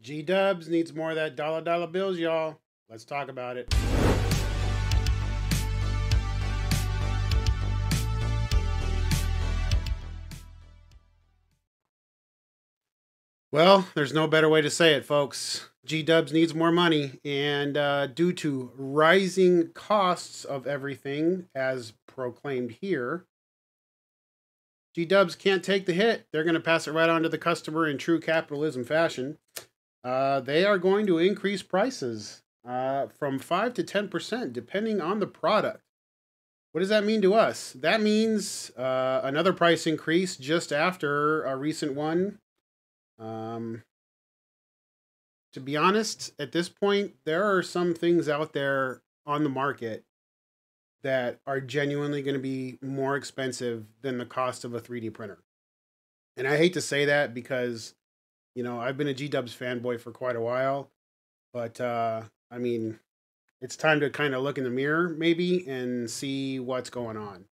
GeeDubs needs more of that dollar bills, y'all. Let's talk about it. Well, there's no better way to say it, folks. GeeDubs needs more money, and due to rising costs of everything, as proclaimed here, GeeDubs can't take the hit. They're going to pass it right on to the customer in true capitalism fashion. They are going to increase prices from 5 to 10%, depending on the product. What does that mean to us? That means another price increase just after a recent one. To be honest, at this point, there are some things out there on the market that are genuinely going to be more expensive than the cost of a 3D printer. And I hate to say that because, you know, I've been a GeeDubs fanboy for quite a while, but I mean, it's time to kind of look in the mirror maybe and see what's going on.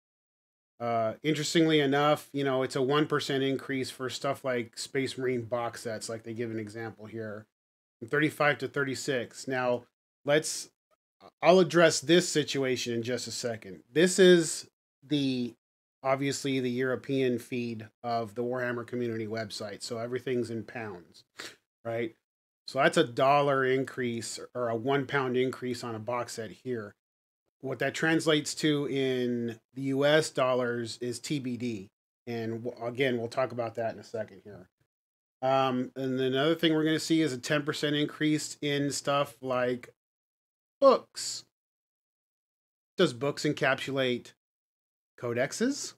Interestingly enough, you know, it's a 1% increase for stuff like Space Marine box sets, like they give an example here, from 35 to 36. Now, I'll address this situation in just a second. This is obviously the European feed of the Warhammer community website, so everything's in pounds, right? So that's a $1 increase or a £1 increase on a box set here. What that translates to in the US dollars is TBD. And again, we'll talk about that in a second here. And another thing we're going to see is a 10% increase in stuff like books. Does books encapsulate codexes?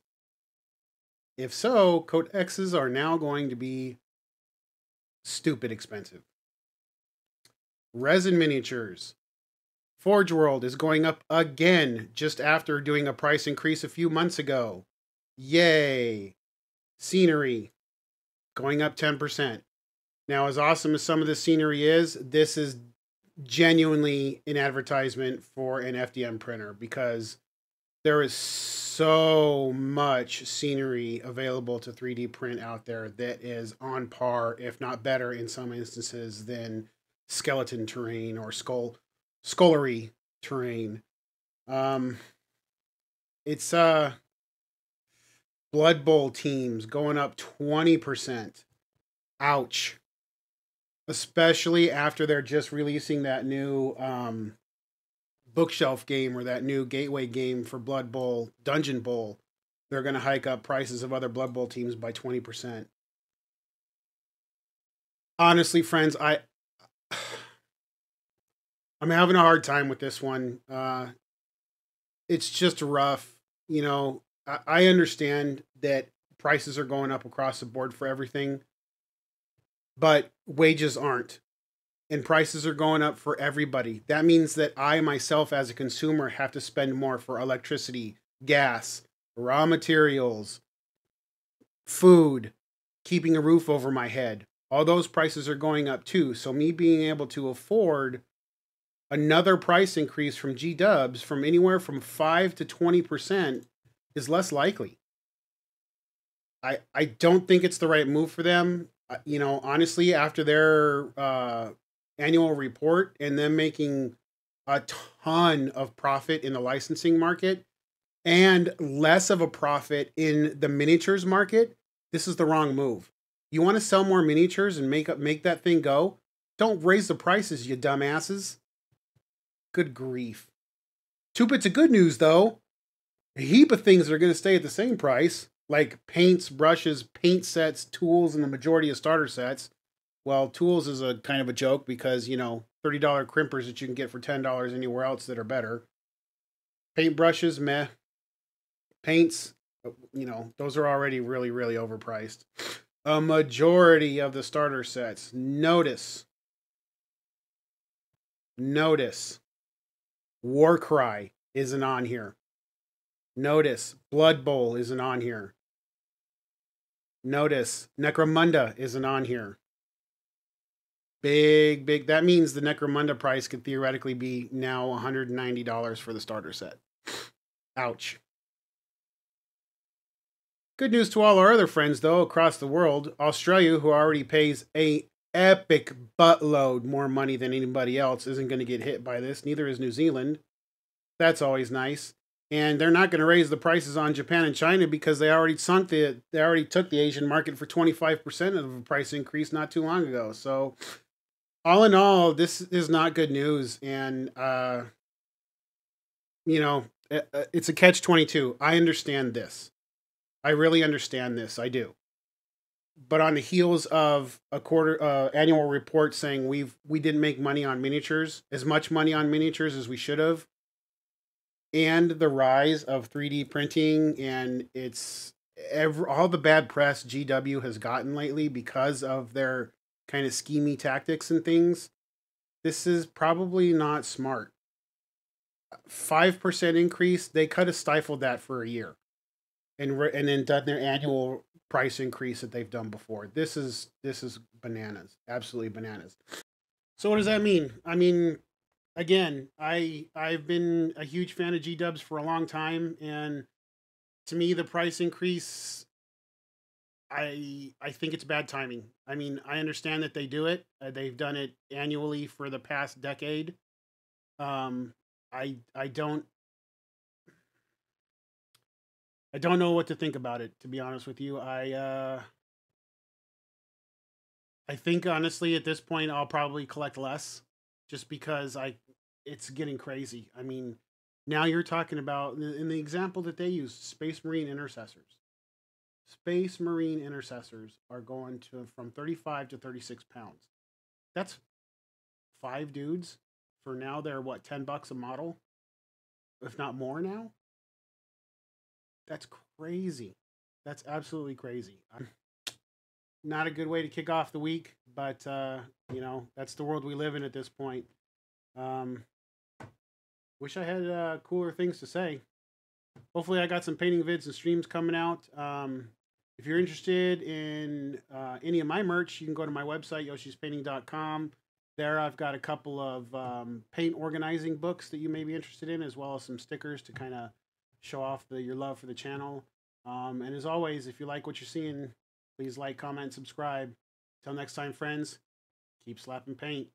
If so, codexes are now going to be stupid expensive. Resin miniatures. Forge World is going up again just after doing a price increase a few months ago. Yay! Scenery going up 10%. Now, as awesome as some of the scenery is, this is genuinely an advertisement for an FDM printer because there is so much scenery available to 3D print out there that is on par, if not better in some instances, than skeleton terrain or scullery terrain. It's Blood Bowl teams going up 20%. Ouch. Especially after they're just releasing that new bookshelf game or that new gateway game for Blood Bowl, Dungeon Bowl. They're going to hike up prices of other Blood Bowl teams by 20%. Honestly, friends, I'm having a hard time with this one. It's just rough. You know, I understand that prices are going up across the board for everything, but wages aren't. And prices are going up for everybody. That means that I myself as a consumer have to spend more for electricity, gas, raw materials, food, keeping a roof over my head. All those prices are going up too. So me being able to afford another price increase from GeeDubs from anywhere from 5 to 20% is less likely. I don't think it's the right move for them. You know, honestly, after their annual report and them making a ton of profit in the licensing market and less of a profit in the miniatures market, this is the wrong move. You want to sell more miniatures and make that thing go? Don't raise the prices, you dumbasses. Good grief. Two bits of good news, though. A heap of things are going to stay at the same price, like paints, brushes, paint sets, tools, and the majority of starter sets. Well, tools is a kind of a joke because, you know, $30 crimpers that you can get for $10 anywhere else that are better. Paint brushes, meh. Paints, you know, those are already really, really overpriced. A majority of the starter sets. Notice. Warcry isn't on here. Notice Blood Bowl isn't on here. Notice Necromunda isn't on here. Big. That means the Necromunda price could theoretically be now $190 for the starter set. Ouch. Good news to all our other friends, though, across the world. Australia, who already pays a epic buttload more money than anybody else isn't going to get hit by this. Neither is New Zealand. That's always nice. And they're not going to raise the prices on Japan and China because they already took the Asian market for 25% of a price increase not too long ago. So all in all, this is not good news. And you know, it's a catch-22. I understand this. I really understand this. I do. But on the heels of a annual report saying we didn't make money on miniatures, as much money on miniatures as we should have, and the rise of 3D printing and all the bad press GW has gotten lately because of their kind of schemy tactics and things, this is probably not smart. 5% increase, they could have stifled that for a year and then done their annual price increase that they've done before. This is bananas, absolutely bananas. So what does that mean? I mean, again, I've been a huge fan of GeeDubs for a long time, and to me, the price increase, I think it's bad timing. I mean, I understand that they do it. They've done it annually for the past decade. Um, I don't know what to think about it, to be honest with you. I think honestly at this point I'll probably collect less just because it's getting crazy. I mean, now you're talking about in the example that they use, Space Marine Intercessors. Space Marine Intercessors are going to from 35 to 36 pounds. That's 5 dudes. For now they're what, $10 a model? If not more now? That's crazy. That's absolutely crazy. Not a good way to kick off the week, but that's the world we live in at this point. Um, wish I had cooler things to say. Hopefully, I got some painting vids and streams coming out. If you're interested in any of my merch, you can go to my website, yoshispainting.com. There, I've got a couple of paint organizing books that you may be interested in, as well as some stickers to kind of show off your love for the channel. And as always, if you like what you're seeing, please like, comment, subscribe. Till next time, friends, keep slapping paint.